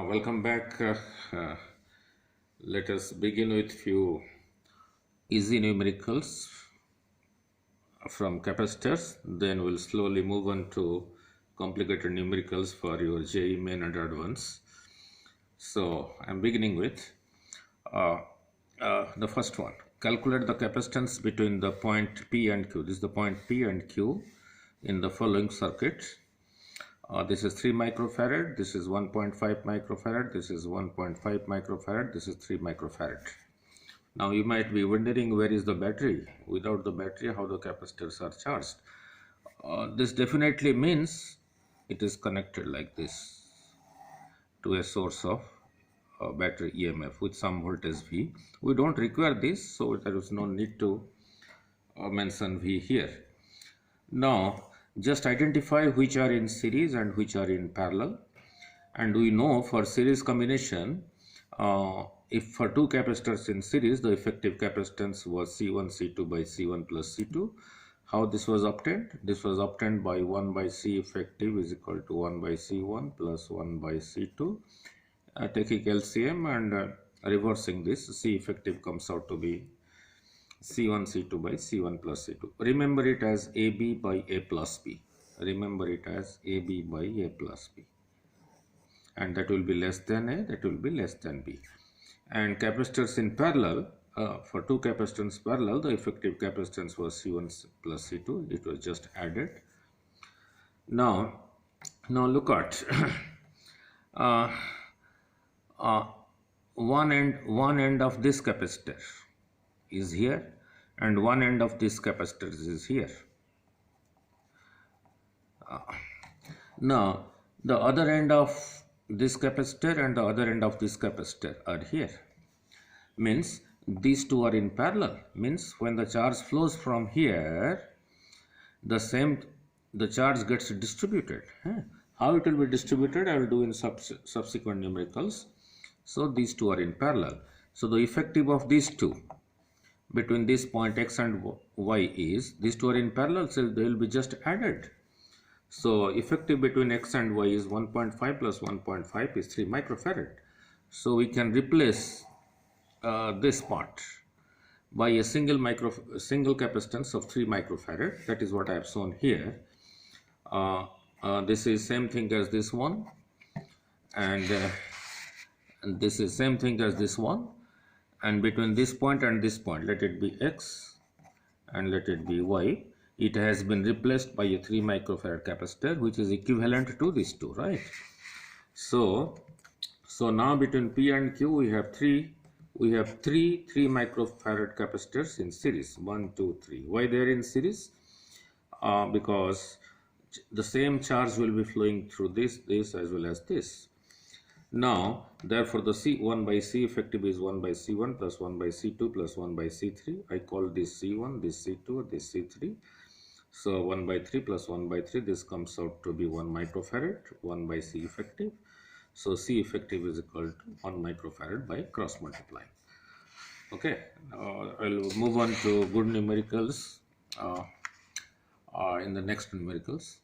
Welcome back. Let us begin with few easy numericals from capacitors. Then we'll slowly move on to complicated numericals for your JEE main and advanced. So I'm beginning with the first one. Calculate the capacitance between the point P and Q. This is the point P and Q in the following circuit. This is 3 microfarad, this is 1.5 microfarad, this is 1.5 microfarad, this is 3 microfarad. Now you might be wondering, where is the battery? Without the battery, how the capacitors are charged? This definitely means it is connected like this to a source of battery EMF with some voltage V. We don't require this, so there is no need to mention V here. Now just identify which are in series and which are in parallel, and we know for series combination, if for two capacitors in series, the effective capacitance was C1 C2 by C1 plus C2. How this was obtained? This was obtained by 1 by C effective is equal to 1 by C1 plus 1 by C2. Taking LCM and reversing this, C effective comes out to be C1 C2 by C1 plus C2. Remember it as AB by A plus B. Remember it as AB by A plus B. And that will be less than A, that will be less than B. And capacitors in parallel, for two capacitors parallel, the effective capacitance was C1 plus C2. It was just added. Now look at one end of this capacitor is here and one end of this capacitor is here. Now the other end of this capacitor and the other end of this capacitor are here. Means these two are in parallel. Means when the charge flows from here, the charge gets distributed. How it will be distributed, I will do in subsequent numericals. So these two are in parallel. So the effective of these two between this point X and Y is, these two are in parallel, so they will be just added. So effective between X and Y is 1.5 plus 1.5 is 3 microfarad. So we can replace this part by a single capacitance of 3 microfarad. That is what I have shown here. This is same thing as this one, and this is same thing as this one. And between this point and this point, let it be X and let it be Y, it has been replaced by a 3 microfarad capacitor, which is equivalent to these two, right? So now between P and Q we have three 3 microfarad capacitors in series. 1, 2, 3. Why they are in series? Because the same charge will be flowing through this as well as this. Now therefore the C1 by C effective is 1 by C1 plus 1 by C2 plus 1 by C3. I call this C1, this C2, this C3. So 1 by 3 plus 1 by 3, this comes out to be 1 microfarad, 1 by C effective. So C effective is equal to 1 microfarad by cross multiplying. Okay, I'll move on to good numericals in the next numericals.